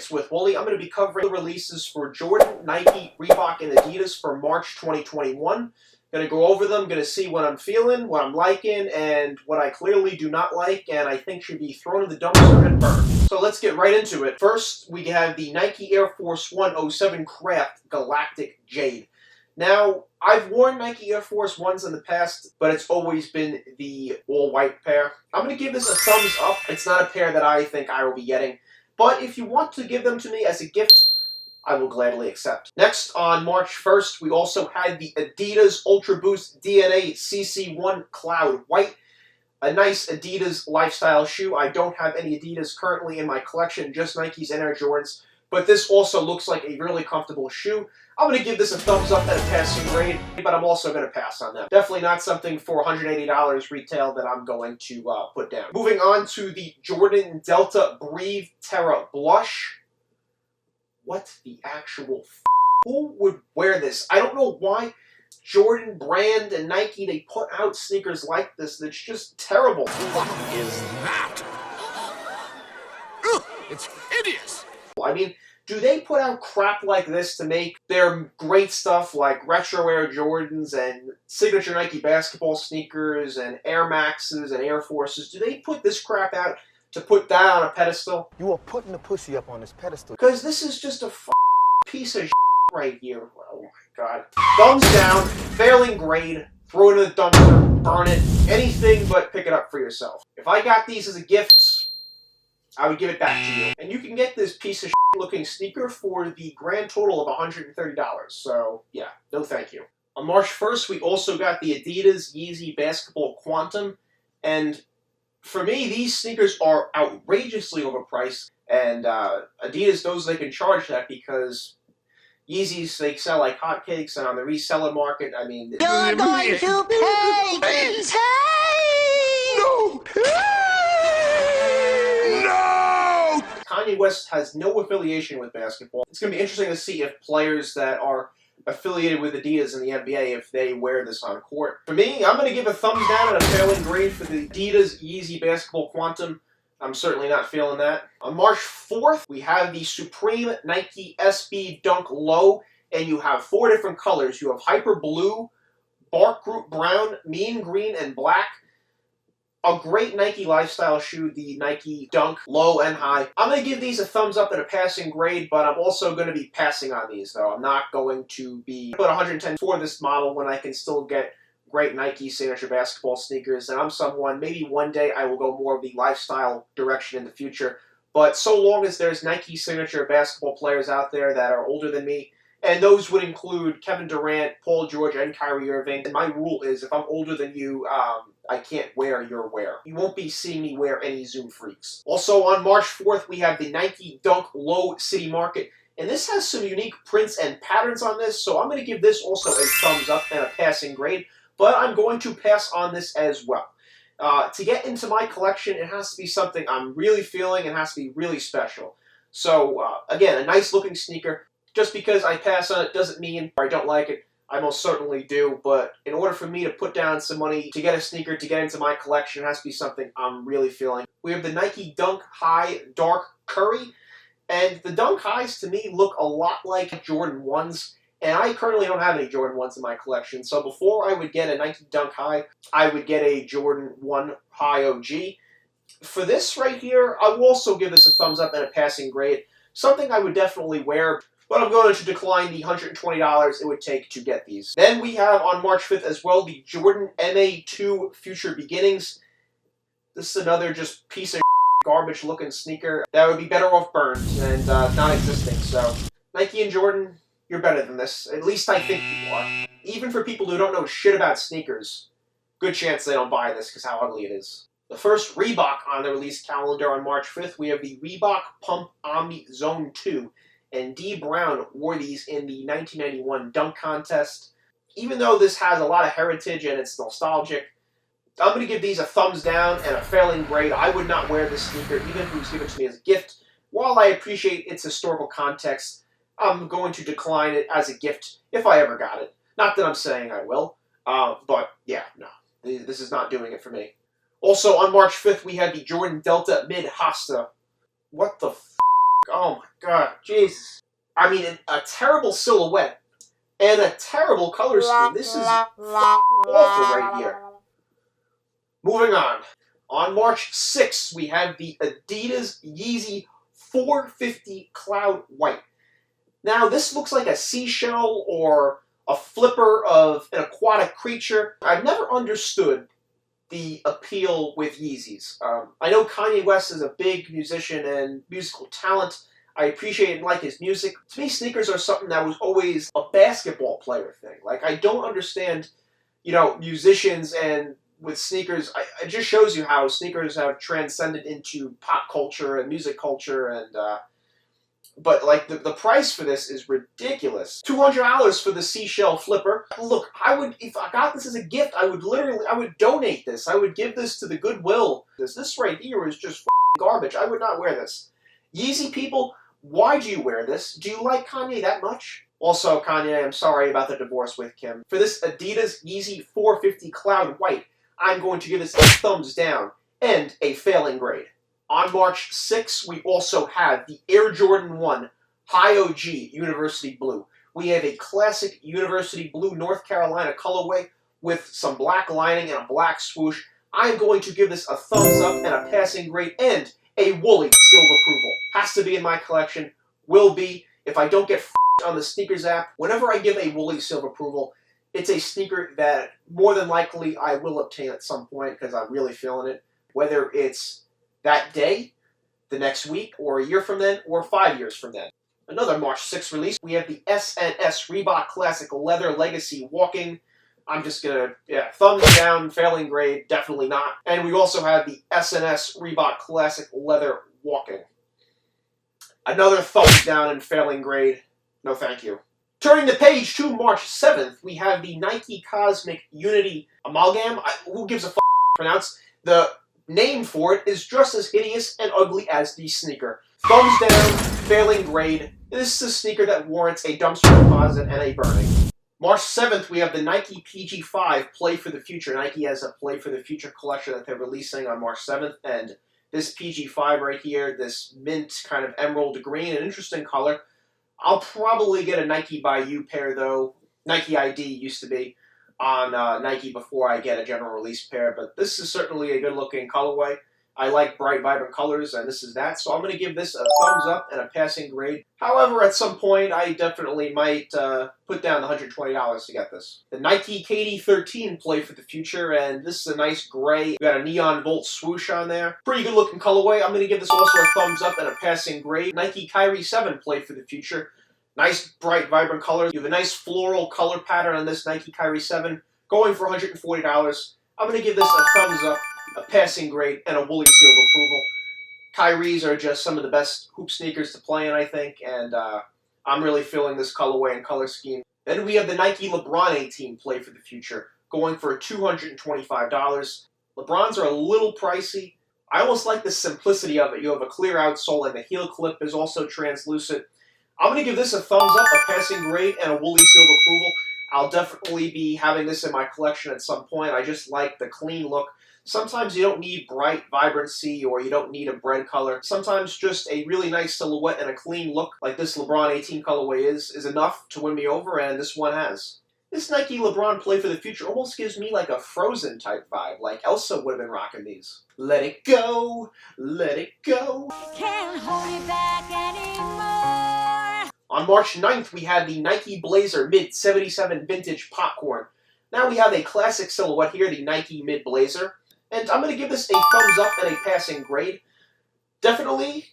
It's with Wooly. I'm going to be covering the releases for Jordan, Nike, Reebok, and Adidas for March 2021. Going to go over them, going to see what I'm feeling, what I'm liking, and what I clearly do not like, and I think should be thrown in the dumpster and burned. So let's get right into it. First, we have the Nike Air Force One 07 Craft Galactic Jade. Now, I've worn Nike Air Force Ones in the past, but it's always been the all-white pair. I'm going to give this a thumbs up. It's not a pair that I think I will be getting, but if you want to give them to me as a gift, I will gladly accept. Next, on March 1st, we also had the Adidas Ultra Boost DNA CC1 Cloud White. A nice Adidas lifestyle shoe. I don't have any Adidas currently in my collection, just Nikes and Air Jordans, but this also looks like a really comfortable shoe. I'm going to give this a thumbs up at a passing grade, but I'm also going to pass on them. Definitely not something for $180 retail that I'm going to put down. Moving on to the Jordan Delta Breathe Terra Blush. What the actual f***? Who would wear this? I don't know why Jordan brand and Nike, they put out sneakers like this that's just terrible. What is that? Ugh, it's hideous. I mean, do they put out crap like this to make their great stuff like retro Air Jordans and signature Nike basketball sneakers and Air Maxes and Air Forces? Do they put this crap out to put that on a pedestal? You are putting the pussy up on this pedestal. Because this is just a piece of right here. Oh my god. Thumbs down, failing grade, throw it in the dumpster, burn it, anything but pick it up for yourself. If I got these as a gift, I would give it back to you. And you can get this piece of looking sneaker for the grand total of $130. So, yeah, no thank you. On March 1st, we also got the Adidas Yeezy Basketball Quantum. And for me, these sneakers are outrageously overpriced. And Adidas knows they can charge that because Yeezys, they sell like hotcakes. And on the reseller market, I mean... You're going to pay! Pay! No! Kanye West has no affiliation with basketball. It's going to be interesting to see if players that are affiliated with Adidas in the NBA, if they wear this on court. For me, I'm going to give a thumbs down and a failing grade for the Adidas Yeezy Basketball Quantum. I'm certainly not feeling that. On March 4th, we have the Supreme Nike SB Dunk Low, and you have 4 different colors. You have Hyper Blue, Bark Group Brown, Mean Green, and Black. A great Nike lifestyle shoe, the Nike Dunk Low and High. I'm going to give these a thumbs up at a passing grade, but I'm also going to be passing on these, though. I'm not going to be put 110 for this model when I can still get great Nike signature basketball sneakers. And I'm someone, maybe one day I will go more of the lifestyle direction in the future. But so long as there's Nike signature basketball players out there that are older than me, and those would include Kevin Durant, Paul George, and Kyrie Irving. And my rule is, if I'm older than you, I can't wear your wear. You won't be seeing me wear any Zoom Freaks. Also, on March 4th, we have the Nike Dunk Low City Market. And this has some unique prints and patterns on this, so I'm going to give this also a thumbs up and a passing grade. But I'm going to pass on this as well. To get into my collection, it has to be something I'm really feeling. It has to be really special. So, again, a nice looking sneaker. Just because I pass on it doesn't mean I don't like it. I most certainly do, but in order for me to put down some money to get a sneaker to get into my collection, it has to be something I'm really feeling. We have the Nike Dunk High Dark Curry, and the Dunk Highs to me look a lot like Jordan 1s, and I currently don't have any Jordan 1s in my collection, so before I would get a Nike Dunk High, I would get a Jordan 1 High OG. For this right here, I will also give this a thumbs up and a passing grade. Something I would definitely wear, but I'm going to decline the $120 it would take to get these. Then we have on March 5th as well the Jordan MA2 Future Beginnings. This is another just piece of garbage looking sneaker that would be better off burned and not existing. So Nike and Jordan, you're better than this. At least I think you are. Even for people who don't know shit about sneakers, good chance they don't buy this because how ugly it is. The first Reebok on the release calendar on March 5th, we have the Reebok Pump Omni Zone 2. And D. Brown wore these in the 1991 dunk contest. Even though this has a lot of heritage and it's nostalgic, I'm going to give these a thumbs down and a failing grade. I would not wear this sneaker even if it was given to me as a gift. While I appreciate its historical context, I'm going to decline it as a gift if I ever got it. Not that I'm saying I will, but yeah, no. This is not doing it for me. Also, on March 5th, we had the Jordan Delta Mid Hosta. What the f***? Oh my god, Jesus. I mean, a terrible silhouette and a terrible color scheme. This is awful right here. Moving on. On March 6th, we have the Adidas Yeezy 450 Cloud White. Now, this looks like a seashell or a flipper of an aquatic creature. I've never understood the appeal with Yeezys. I know Kanye West is a big musician and musical talent. I appreciate and like his music. To me, sneakers are something that was always a basketball player thing. Like, I don't understand, musicians and with sneakers. It just shows you how sneakers have transcended into pop culture and music culture and, but, like, the price for this is ridiculous. $200 for the seashell flipper. Look, if I got this as a gift, I would donate this. I would give this to the Goodwill. This right here is just garbage. I would not wear this. Yeezy people, why do you wear this? Do you like Kanye that much? Also, Kanye, I'm sorry about the divorce with Kim. For this Adidas Yeezy 450 Cloud White, I'm going to give this a thumbs down and a failing grade. On March 6th, we also have the Air Jordan 1 High OG University Blue. We have a classic University Blue North Carolina colorway with some black lining and a black swoosh. I'm going to give this a thumbs up and a passing grade and a woolly seal of approval. Has to be in my collection. Will be. If I don't get on the sneakers app, whenever I give a woolly seal of approval, it's a sneaker that more than likely I will obtain at some point because I'm really feeling it. Whether it's that day, the next week, or a year from then, or 5 years from then. Another March 6th release, we have the SNS Reebok Classic Leather Legacy Walking. I'm just gonna, thumbs down, failing grade, definitely not. And we also have the SNS Reebok Classic Leather Walking. Another thumbs down and failing grade, no thank you. Turning the page to March 7th, we have the Nike Cosmic Unity Amalgam. Who gives a f*** pronounce? The name for it is just as hideous and ugly as the sneaker. Thumbs down, failing grade. This is a sneaker that warrants a dumpster deposit and a burning. March 7th, we have the Nike PG5 Play for the Future. Nike has a Play for the Future collection that they're releasing on March 7th, and this PG5 right here, this mint kind of emerald green, an interesting color. I'll probably get a Nike by You pair, though. Nike ID used to be on Nike before I get a general release pair, but this is certainly a good-looking colorway. I like bright, vibrant colors, and this is that, so I'm going to give this a thumbs up and a passing grade. However, at some point, I definitely might put down the $120 to get this. The Nike KD13 Play for the Future, and this is a nice gray. We got a neon volt swoosh on there. Pretty good-looking colorway. I'm going to give this also a thumbs up and a passing grade. Nike Kyrie 7 Play for the Future. Nice, bright, vibrant colors. You have a nice floral color pattern on this Nike Kyrie 7, going for $140. I'm going to give this a thumbs up, a passing grade, and a woolly seal of approval. Kyries are just some of the best hoop sneakers to play in, I think, and I'm really feeling this colorway and color scheme. Then we have the Nike Lebron 18 Play for the Future, going for $225. Lebrons are a little pricey. I almost like the simplicity of it. You have a clear outsole, and the heel clip is also translucent. I'm going to give this a thumbs up, a passing grade, and a woolly seal of approval. I'll definitely be having this in my collection at some point. I just like the clean look. Sometimes you don't need bright vibrancy or you don't need a bread color. Sometimes just a really nice silhouette and a clean look like this LeBron 18 colorway is enough to win me over, and this one has. This Nike LeBron Play for the Future almost gives me like a Frozen type vibe, like Elsa would have been rocking these. Let it go, let it go. Can't hold it back anymore. On March 9th, we had the Nike Blazer Mid 77 Vintage Popcorn. Now we have a classic silhouette here, the Nike Mid Blazer. And I'm going to give this a thumbs up and a passing grade. Definitely,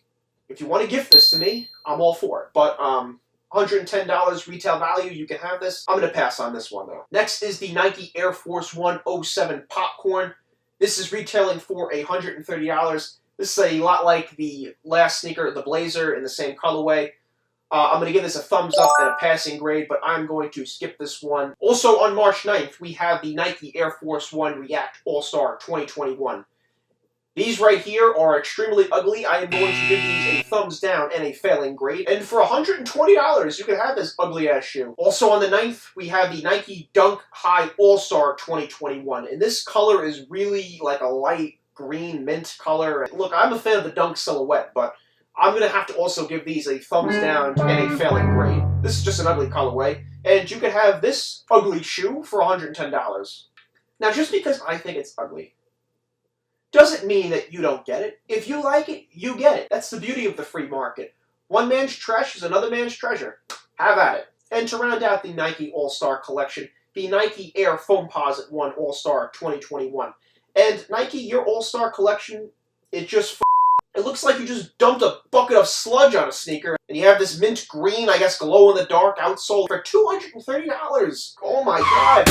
if you want to gift this to me, I'm all for it. But $110 retail value, you can have this. I'm going to pass on this one, though. Next is the Nike Air Force One 07 Popcorn. This is retailing for $130. This is a lot like the last sneaker, the Blazer, in the same colorway. I'm going to give this a thumbs up and a passing grade, but I'm going to skip this one. Also on March 9th, we have the Nike Air Force One React All-Star 2021. These right here are extremely ugly. I am going to give these a thumbs down and a failing grade. And for $120, you can have this ugly-ass shoe. Also on the 9th, we have the Nike Dunk High All-Star 2021. And this color is really like a light green mint color. Look, I'm a fan of the Dunk silhouette, but I'm going to have to also give these a thumbs down and a failing grade. This is just an ugly colorway, and you could have this ugly shoe for $110. Now, just because I think it's ugly doesn't mean that you don't get it. If you like it, you get it. That's the beauty of the free market. One man's trash is another man's treasure. Have at it. And to round out the Nike All-Star collection, the Nike Air Foamposite One All-Star 2021. And Nike, your All-Star collection, it looks like you just dumped a bucket of sludge on a sneaker, and you have this mint green, I guess, glow-in-the-dark outsole for $230. Oh my god.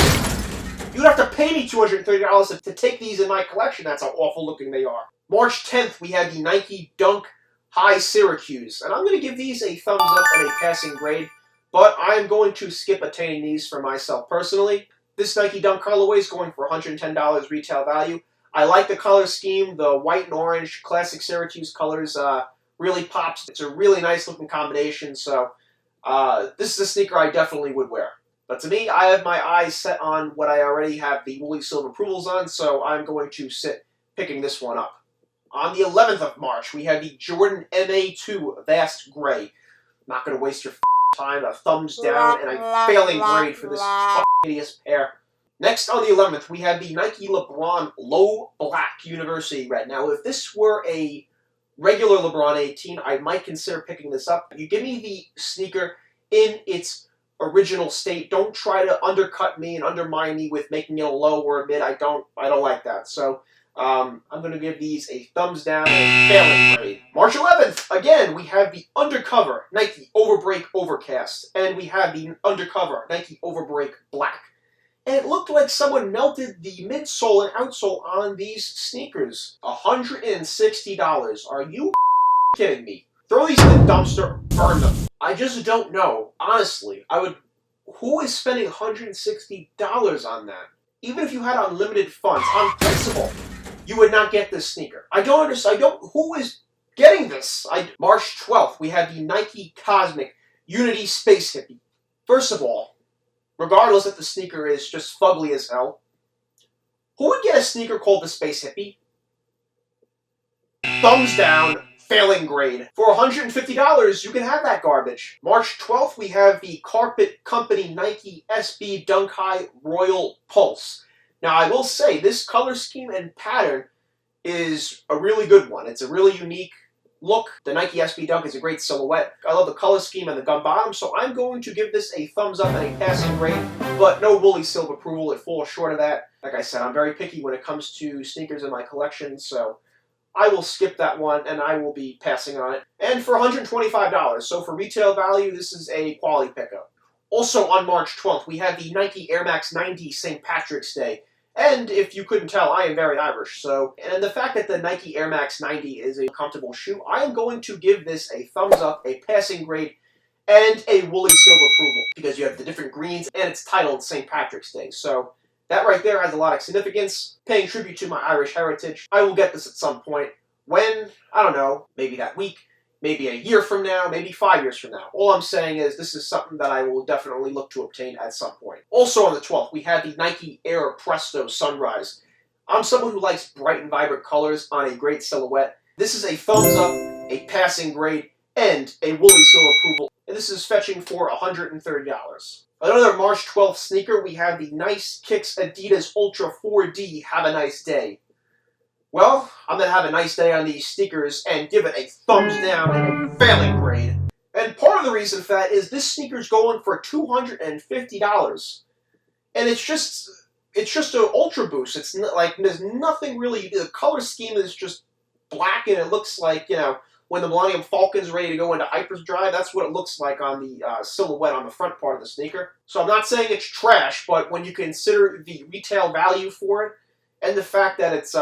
You'd have to pay me $230 to take these in my collection. That's how awful looking they are. March 10th, we had the Nike Dunk High Syracuse, and I'm going to give these a thumbs up and a passing grade, but I'm going to skip attaining these for myself personally. This Nike Dunk colorway is going for $110 retail value. I like the color scheme. The white and orange classic Syracuse colors really pops. It's a really nice looking combination, so this is a sneaker I definitely would wear. But to me, I have my eyes set on what I already have the woolly silver approvals on, so I'm going to sit picking this one up. On the 11th of March, we have the Jordan MA2 Vast Gray. Not going to waste your time. A thumbs down and a failing grade for this hideous pair. Next on the 11th, we have the Nike LeBron Low Black University Red. Now, if this were a regular LeBron 18, I might consider picking this up. You give me the sneaker in its original state. Don't try to undercut me and undermine me with making it a low or a mid. I don't like that. So I'm going to give these a thumbs down and a failing grade. March 11th, again, we have the Undercover Nike Overbreak Overcast, and we have the Undercover Nike Overbreak Black. And it looked like someone melted the midsole and outsole on these sneakers. $160. Are you kidding me? Throw these in the dumpster, burn them. I just don't know. Honestly, who is spending $160 on that? Even if you had unlimited funds, on principle, you would not get this sneaker. I don't understand. Who is getting this? March 12th, we have the Nike Cosmic Unity Space Hippie. First of all, regardless if the sneaker is just fugly as hell, who would get a sneaker called the Space Hippie? Thumbs down, failing grade. For $150, you can have that garbage. March 12th, we have the Carpet Company Nike SB Dunk High Royal Pulse. Now, I will say, this color scheme and pattern is a really good one. It's a really unique look. The Nike SB Dunk is a great silhouette. I love the color scheme and the gum bottom, so I'm going to give this a thumbs up and a passing grade, but no woolly silver approval. It falls short of that. Like I said, I'm very picky when it comes to sneakers in my collection, so I will skip that one, and I will be passing on it. And for $125, so for retail value, this is a quality pickup. Also on March 12th, we have the Nike Air Max 90 St. Patrick's Day. And if you couldn't tell, I am very Irish, and the fact that the Nike Air Max 90 is a comfortable shoe, I am going to give this a thumbs up, a passing grade, and a woolly silver approval, because you have the different greens, and it's titled St. Patrick's Day. So that right there has a lot of significance, paying tribute to my Irish heritage. I will get this at some point. When? I don't know. Maybe that week. Maybe a year from now. Maybe 5 years from now. All I'm saying is this is something that I will definitely look to obtain at some point. Also on the 12th, we have the Nike Air Presto Sunrise. I'm someone who likes bright and vibrant colors on a great silhouette. This is a thumbs up, a passing grade, and a woolly silver approval. And this is fetching for $130. Another March 12th sneaker, we have the Nice Kicks Adidas Ultra 4D Have a Nice Day. Well, I'm going to have a nice day on these sneakers and give it a thumbs down and a failing grade. And part of the reason for that is this sneaker's going for $250. And it's just an Ultra Boost. It's like, there's nothing really, the color scheme is just black, and it looks like, when the Millennium Falcon's ready to go into hyperdrive, that's what it looks like on the silhouette on the front part of the sneaker. So I'm not saying it's trash, but when you consider the retail value for it, and the fact that it's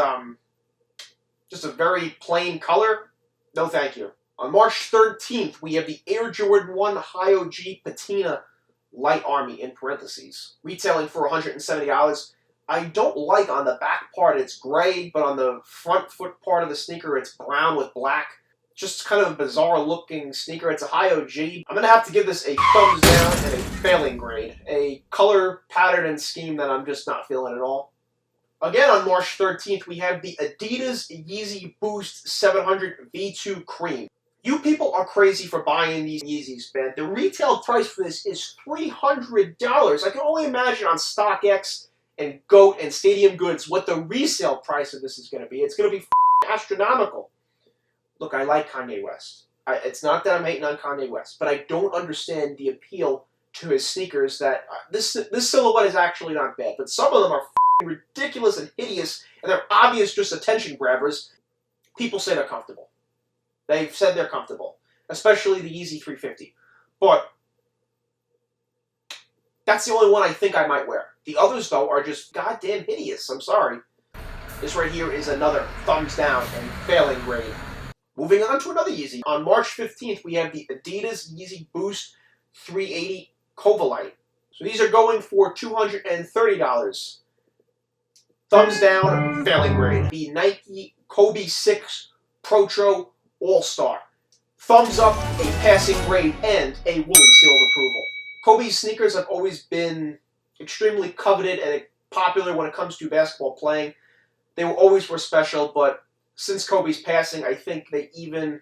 just a very plain color, no thank you. On March 13th, we have the Air Jordan 1 High OG Patina Light Army, in parentheses, retailing for $170. I don't like on the back part, it's gray, but on the front foot part of the sneaker, it's brown with black. Just kind of a bizarre looking sneaker. It's a high OG. I'm going to have to give this a thumbs down and a failing grade. A color pattern and scheme that I'm just not feeling at all. Again, on March 13th, we have the Adidas Yeezy Boost 700 V2 Cream. You people are crazy for buying these Yeezys, man. The retail price for this is $300. I can only imagine on StockX and GOAT and Stadium Goods what the resale price of this is going to be. It's going to be astronomical. Look, I like Kanye West. It's not that I'm hating on Kanye West, but I don't understand the appeal to his sneakers. That this silhouette is actually not bad, but some of them are ridiculous and hideous, and they're obvious just attention grabbers. People say they're comfortable. They've said they're comfortable, especially the Yeezy 350. But that's the only one I think I might wear. The others, though, are just goddamn hideous. I'm sorry. This right here is another thumbs down and failing grade. Moving on to another Yeezy. On March 15th, we have the Adidas Yeezy Boost 380 Covalite. So these are going for $230. Thumbs down, failing grade. The Nike Kobe 6 Protro All-Star. Thumbs up, a passing grade, and a woolly seal of approval. Kobe's sneakers have always been extremely coveted and popular when it comes to basketball playing. They always were special, but since Kobe's passing, I think they even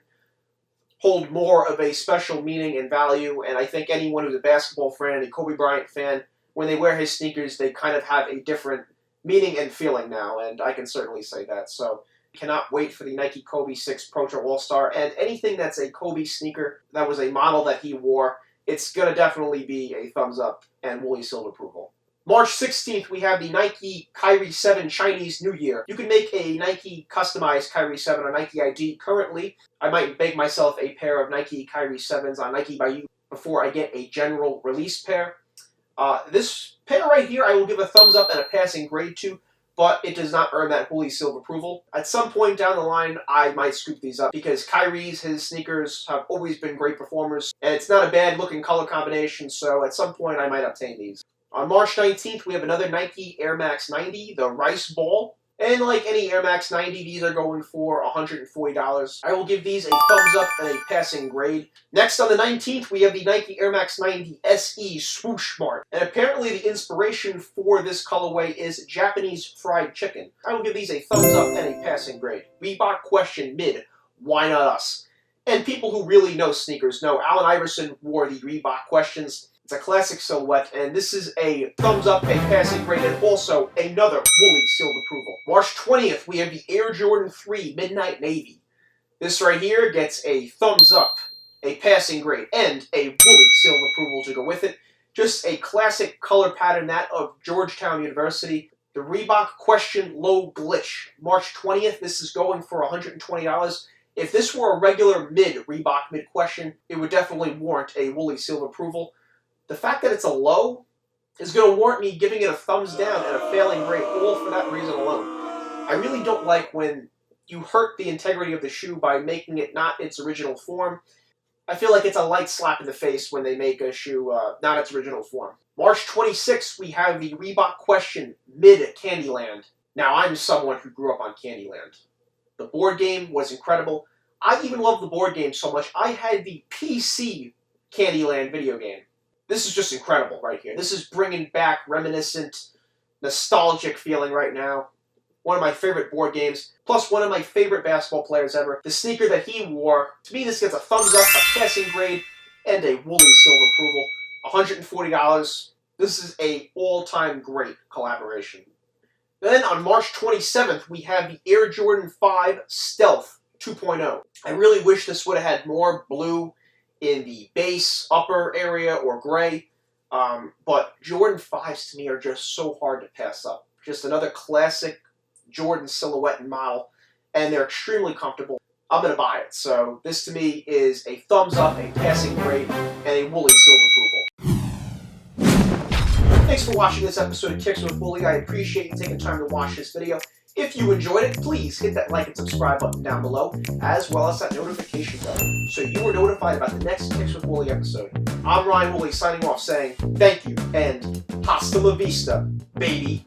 hold more of a special meaning and value, and I think anyone who's a basketball fan, a Kobe Bryant fan, when they wear his sneakers, they kind of have a different meaning and feeling now, and I can certainly say that. So, cannot wait for the Nike Kobe 6 Protro All-Star, and anything that's a Kobe sneaker that was a model that he wore, it's going to definitely be a thumbs up and woolly seal of approval. March 16th, we have the Nike Kyrie 7 Chinese New Year. You can make a Nike customized Kyrie 7 on Nike ID. Currently, I might bake myself a pair of Nike Kyrie 7s on Nike by You before I get a general release pair. This pair right here, I will give a thumbs up and a passing grade to, but it does not earn that woolly seal of approval. At some point down the line, I might scoop these up because Kyrie's, his sneakers have always been great performers, and it's not a bad looking color combination, so at some point I might obtain these. On March 19th, we have another Nike Air Max 90, the Rice Ball. And like any Air Max 90, these are going for $140. I will give these a thumbs up and a passing grade. Next on the 19th, we have the Nike Air Max 90 SE Swoosh Smart. And apparently the inspiration for this colorway is Japanese fried chicken. I will give these a thumbs up and a passing grade. Reebok question mid, why not us? And people who really know sneakers know Allen Iverson wore the Reebok questions. It's a classic silhouette, and this is a thumbs up, a passing grade, and also another woolly seal of approval. March 20th, we have the Air Jordan 3 Midnight Navy. This right here gets a thumbs up, a passing grade, and a woolly seal of approval to go with it. Just a classic color pattern, that of Georgetown University. The Reebok question Low Glitch. March 20th, this is going for $120. If this were a regular Reebok mid question, it would definitely warrant a woolly seal of approval. The fact that it's a low is going to warrant me giving it a thumbs down and a failing grade, all for that reason alone. I really don't like when you hurt the integrity of the shoe by making it not its original form. I feel like it's a light slap in the face when they make a shoe not its original form. March 26th, we have the Reebok question Mid Candyland. Now, I'm someone who grew up on Candyland. The board game was incredible. I even loved the board game so much, I had the PC Candyland video game. This is just incredible right here. This is bringing back reminiscent, nostalgic feeling right now. One of my favorite board games, plus one of my favorite basketball players ever. The sneaker that he wore, to me this gets a thumbs up, a passing grade, and a woolly seal of approval. $140. This is a all-time great collaboration. Then on March 27th, we have the Air Jordan 5 Stealth 2.0. I really wish this would have had more blue in the base, upper area, or gray. But Jordan 5s to me are just so hard to pass up. Just another classic Jordan silhouette and model, and they're extremely comfortable. I'm going to buy it. So this to me is a thumbs up, a passing grade, and a woolly seal of approval. Thanks for watching this episode of Kicks with Wooly. I appreciate you taking time to watch this video. If you enjoyed it, please hit that like and subscribe button down below, as well as that notification bell, so you are notified about the next Kicks with Wooly episode. I'm Ryan Wooly signing off saying thank you and hasta la vista, baby.